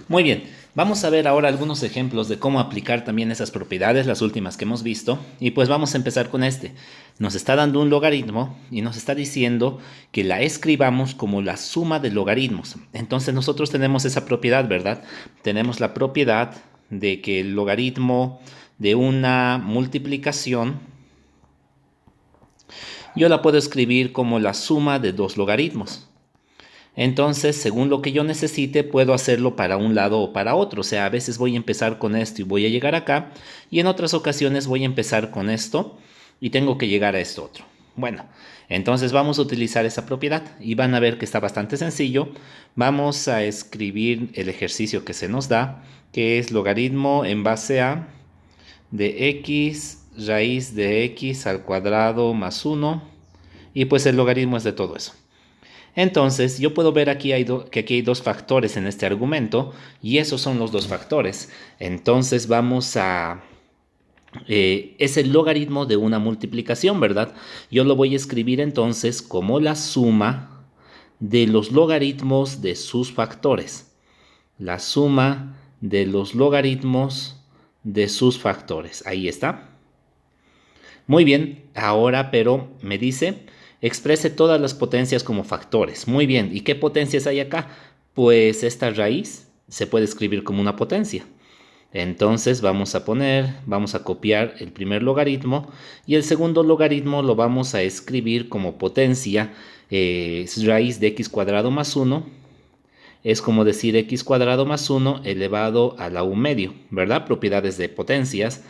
Muy bien, vamos a ver ahora algunos ejemplos de cómo aplicar también esas propiedades, las últimas que hemos visto. Y pues vamos a empezar con este. Nos está dando un logaritmo y nos está diciendo que la escribamos como la suma de logaritmos. Entonces nosotros tenemos esa propiedad, ¿verdad? Tenemos la propiedad de que el logaritmo de una multiplicación yo la puedo escribir como la suma de dos logaritmos. Entonces, según lo que yo necesite, puedo hacerlo para un lado o para otro. O sea, a veces voy a empezar con esto y voy a llegar acá, y en otras ocasiones voy a empezar con esto y tengo que llegar a esto otro. Bueno, entonces vamos a utilizar esa propiedad y van a ver que está bastante sencillo. Vamos a escribir el ejercicio que se nos da, que es logaritmo en base a de x raíz de x al cuadrado más 1, y pues el logaritmo es de todo eso. Entonces, yo puedo ver aquí que aquí hay dos factores en este argumento, y esos son los dos factores. Entonces vamos a... es el logaritmo de una multiplicación, ¿verdad? Yo lo voy a escribir entonces como la suma de los logaritmos de sus factores. La suma de los logaritmos de sus factores. Ahí está. Muy bien, ahora pero me dice, exprese todas las potencias como factores. Muy bien, ¿y qué potencias hay acá? Pues esta raíz se puede escribir como una potencia. Entonces vamos a copiar el primer logaritmo y el segundo logaritmo lo vamos a escribir como potencia, raíz de x cuadrado más 1. Es como decir x cuadrado más 1 elevado a la u medio, ¿verdad? Propiedades de potencias.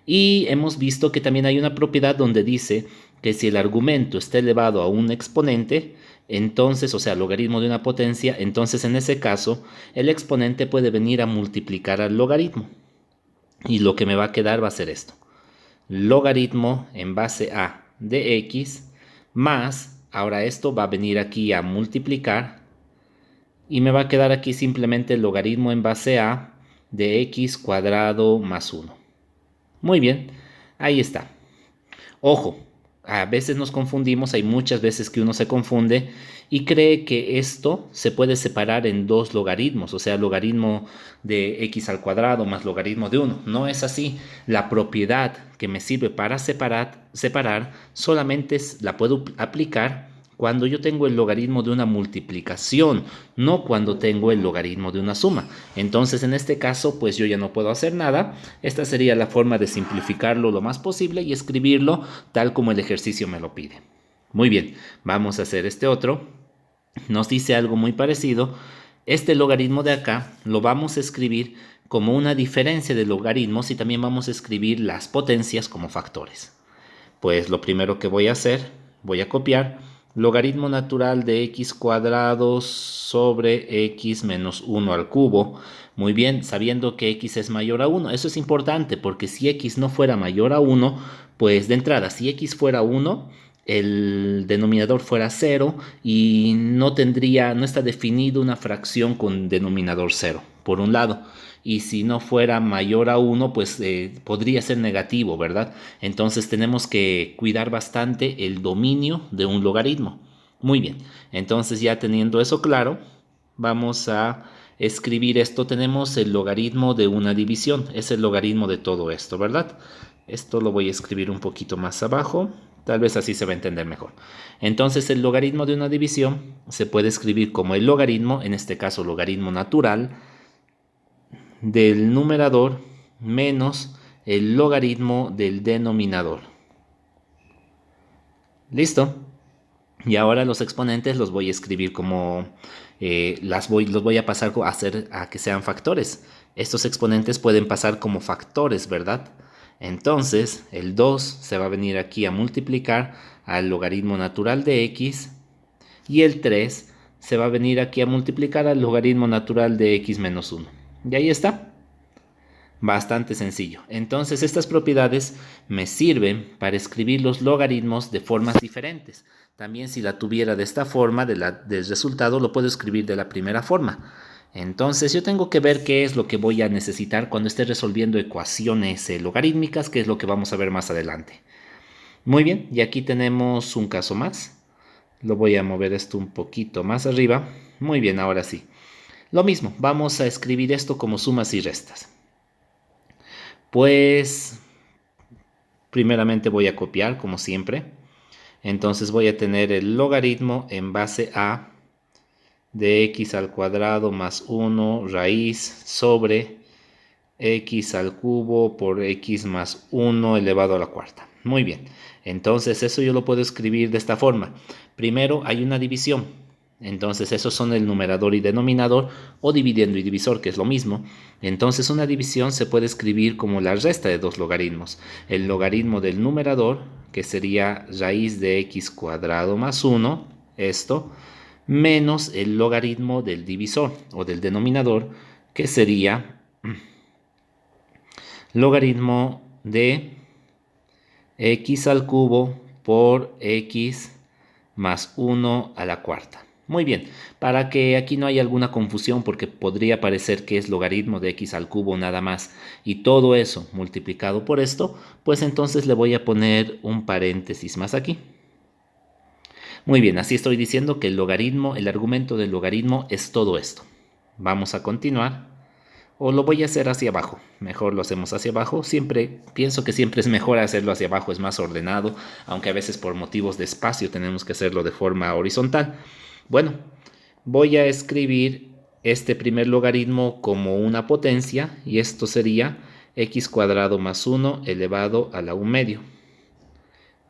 Y hemos visto que también hay una propiedad donde dice que si el argumento está elevado a un exponente, entonces, o sea, logaritmo de una potencia, entonces en ese caso el exponente puede venir a multiplicar al logaritmo. Y lo que me va a quedar va a ser esto. Logaritmo en base a de x más, ahora esto va a venir aquí a multiplicar y me va a quedar aquí simplemente el logaritmo en base a de x cuadrado más 1. Muy bien, ahí está. Ojo, a veces nos confundimos, hay muchas veces que uno se confunde y cree que esto se puede separar en dos logaritmos, o sea, logaritmo de x al cuadrado más logaritmo de 1. No es así. La propiedad que me sirve para separar solamente la puedo aplicar cuando yo tengo el logaritmo de una multiplicación, no cuando tengo el logaritmo de una suma. Entonces, en este caso, pues yo ya no puedo hacer nada. Esta sería la forma de simplificarlo lo más posible y escribirlo tal como el ejercicio me lo pide. Muy bien, vamos a hacer este otro. Nos dice algo muy parecido. Este logaritmo de acá lo vamos a escribir como una diferencia de logaritmos y también vamos a escribir las potencias como factores. Pues lo primero que voy a hacer, voy a copiar logaritmo natural de x cuadrado sobre x menos 1 al cubo. Muy bien, sabiendo que x es mayor a 1. Eso es importante porque si x no fuera mayor a 1, pues de entrada, si x fuera 1, el denominador fuera 0 y no está definido una fracción con denominador 0, por un lado. Y si no fuera mayor a 1, pues podría ser negativo, ¿verdad? Entonces tenemos que cuidar bastante el dominio de un logaritmo. Muy bien, entonces ya teniendo eso claro, vamos a escribir esto. Tenemos el logaritmo de una división, es el logaritmo de todo esto, ¿verdad? Esto lo voy a escribir un poquito más abajo, tal vez así se va a entender mejor. Entonces el logaritmo de una división se puede escribir como el logaritmo, en este caso logaritmo natural, del numerador menos el logaritmo del denominador. ¿Listo? Y ahora los exponentes los voy a escribir como los voy a pasar a que sean factores. Estos exponentes pueden pasar como factores, ¿verdad? Entonces el 2 se va a venir aquí a multiplicar al logaritmo natural de x y el 3 se va a venir aquí a multiplicar al logaritmo natural de x menos 1. Y ahí está. Bastante sencillo. Entonces estas propiedades me sirven para escribir los logaritmos de formas diferentes. También si la tuviera de esta forma, del resultado, lo puedo escribir de la primera forma. Entonces yo tengo que ver qué es lo que voy a necesitar cuando esté resolviendo ecuaciones logarítmicas, que es lo que vamos a ver más adelante. Muy bien, y aquí tenemos un caso más. Lo voy a mover esto un poquito más arriba. Muy bien, ahora sí. Lo mismo, vamos a escribir esto como sumas y restas. Pues, primeramente voy a copiar, como siempre. Entonces voy a tener el logaritmo en base a de x al cuadrado más 1 raíz sobre x al cubo por x más 1 elevado a la cuarta. Muy bien, entonces eso yo lo puedo escribir de esta forma. Primero hay una división, entonces esos son el numerador y denominador, o dividiendo y divisor, que es lo mismo. Entonces una división se puede escribir como la resta de dos logaritmos. El logaritmo del numerador, que sería raíz de x cuadrado más 1, esto, menos el logaritmo del divisor o del denominador, que sería logaritmo de x al cubo por x más 1 a la cuarta. Muy bien, para que aquí no haya alguna confusión, porque podría parecer que es logaritmo de x al cubo nada más y todo eso multiplicado por esto, pues entonces le voy a poner un paréntesis más aquí. Muy bien, así estoy diciendo que el logaritmo, el argumento del logaritmo es todo esto. Vamos a continuar. O lo voy a hacer hacia abajo. Mejor lo hacemos hacia abajo. Siempre pienso que siempre es mejor hacerlo hacia abajo, es más ordenado, aunque a veces por motivos de espacio tenemos que hacerlo de forma horizontal. Bueno, voy a escribir este primer logaritmo como una potencia y esto sería x cuadrado más 1 elevado a la 1 medio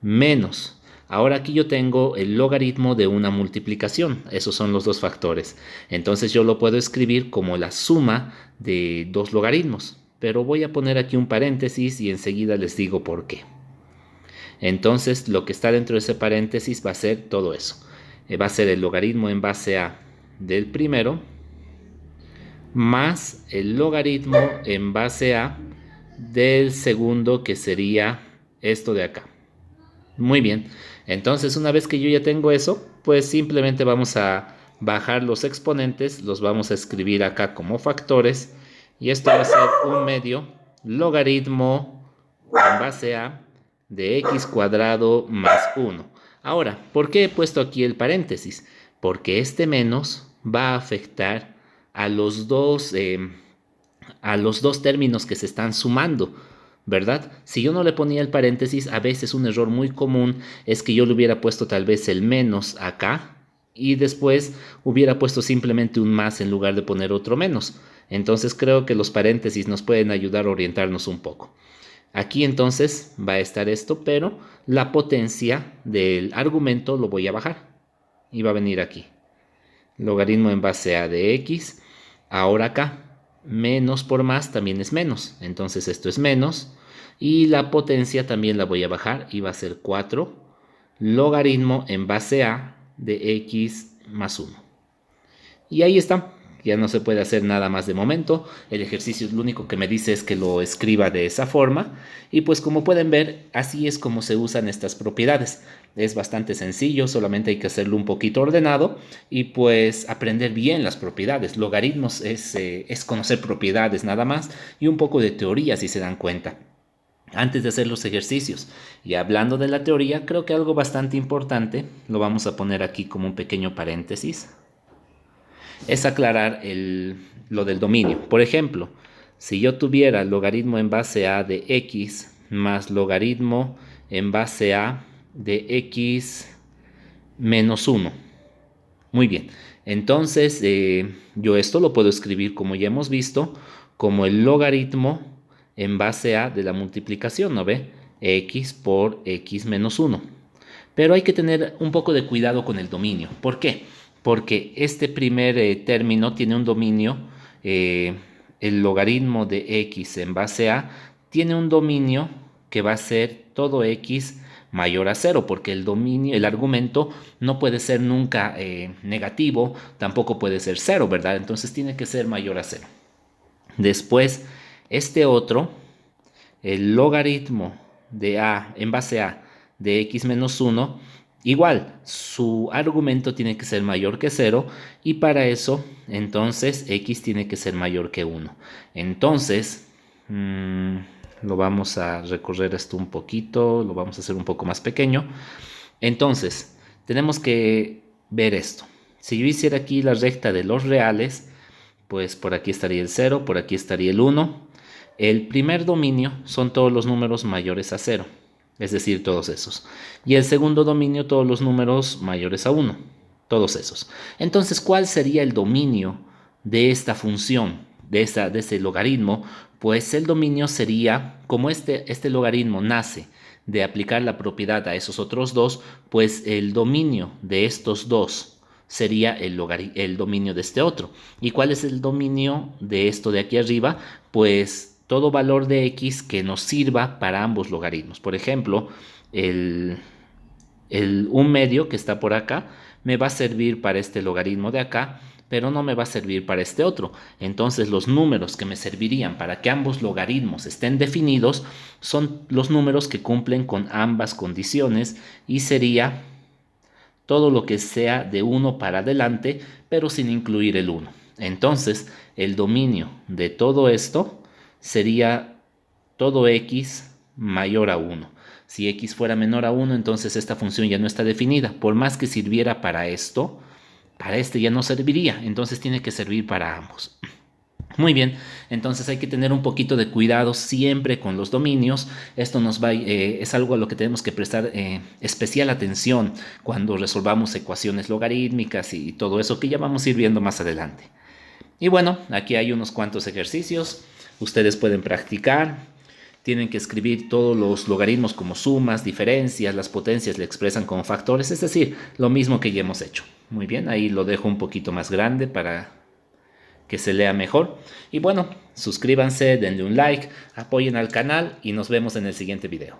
menos. Ahora aquí yo tengo el logaritmo de una multiplicación. Esos son los dos factores. Entonces yo lo puedo escribir como la suma de dos logaritmos. Pero voy a poner aquí un paréntesis y enseguida les digo por qué. Entonces lo que está dentro de ese paréntesis va a ser todo eso. Va a ser el logaritmo en base a del primero más el logaritmo en base a del segundo, que sería esto de acá. Muy bien, entonces una vez que yo ya tengo eso, pues simplemente vamos a bajar los exponentes, los vamos a escribir acá como factores y esto va a ser un medio logaritmo en base a de x cuadrado más 1. Ahora, ¿por qué he puesto aquí el paréntesis? Porque este menos va a afectar a a los dos términos que se están sumando, ¿verdad? Si yo no le ponía el paréntesis, a veces un error muy común es que yo le hubiera puesto tal vez el menos acá y después hubiera puesto simplemente un más en lugar de poner otro menos. Entonces creo que los paréntesis nos pueden ayudar a orientarnos un poco. Aquí entonces va a estar esto, pero la potencia del argumento lo voy a bajar y va a venir aquí. Logaritmo en base a de x. Ahora acá, menos por más también es menos. Entonces esto es menos. Y la potencia también la voy a bajar y va a ser 4 logaritmo en base a de x más 1. Y ahí está. Ya no se puede hacer nada más de momento. El ejercicio lo único que me dice es que lo escriba de esa forma. Y pues como pueden ver, así es como se usan estas propiedades. Es bastante sencillo, solamente hay que hacerlo un poquito ordenado y pues aprender bien las propiedades. Logaritmos es conocer propiedades nada más y un poco de teoría si se dan cuenta antes de hacer los ejercicios. Y hablando de la teoría, creo que algo bastante importante, lo vamos a poner aquí como un pequeño paréntesis, es aclarar lo del dominio. Por ejemplo, si yo tuviera logaritmo en base a de x más logaritmo en base a de x menos 1. Muy bien, entonces yo esto lo puedo escribir, como ya hemos visto, como el logaritmo en base a de la multiplicación, ¿no ve? X por x menos 1. Pero hay que tener un poco de cuidado con el dominio. ¿Por qué? Porque este primer término tiene un dominio, el logaritmo de x en base a, tiene un dominio que va a ser todo x mayor a 0, porque el dominio, el argumento no puede ser nunca negativo, tampoco puede ser 0, ¿verdad? Entonces tiene que ser mayor a 0. Después, este otro, el logaritmo de a en base a de x menos 1, igual, su argumento tiene que ser mayor que 0 y para eso, entonces, x tiene que ser mayor que 1. Entonces, lo vamos a recorrer esto un poquito, lo vamos a hacer un poco más pequeño. Entonces, tenemos que ver esto. Si yo hiciera aquí la recta de los reales, Pues por aquí estaría el 0, por aquí estaría el 1. El primer dominio son todos los números mayores a 0, es decir, todos esos. Y el segundo dominio, todos los números mayores a 1, todos esos. Entonces, ¿cuál sería el dominio de esta función, de ese logaritmo? Pues el dominio sería, como este logaritmo nace de aplicar la propiedad a esos otros dos, pues el dominio de estos dos sería el dominio de este otro. ¿Y cuál es el dominio de esto de aquí arriba? Pues todo valor de x que nos sirva para ambos logaritmos. Por ejemplo, el 1/2 que está por acá me va a servir para este logaritmo de acá, pero no me va a servir para este otro. Entonces los números que me servirían para que ambos logaritmos estén definidos son los números que cumplen con ambas condiciones y sería todo lo que sea de 1 para adelante, pero sin incluir el 1. Entonces el dominio de todo esto sería todo x mayor a 1. Si x fuera menor a 1, entonces esta función ya no está definida. Por más que sirviera para esto, para este ya no serviría. Entonces tiene que servir para ambos. Muy bien, entonces hay que tener un poquito de cuidado siempre con los dominios. Esto es algo a lo que tenemos que prestar especial atención cuando resolvamos ecuaciones logarítmicas y todo eso que ya vamos a ir viendo más adelante. Y bueno, aquí hay unos cuantos ejercicios. Ustedes pueden practicar. Tienen que escribir todos los logaritmos como sumas, diferencias, las potencias le expresan como factores, es decir, lo mismo que ya hemos hecho. Muy bien, ahí lo dejo un poquito más grande para que se lea mejor. Y bueno, suscríbanse, denle un like, apoyen al canal y nos vemos en el siguiente video.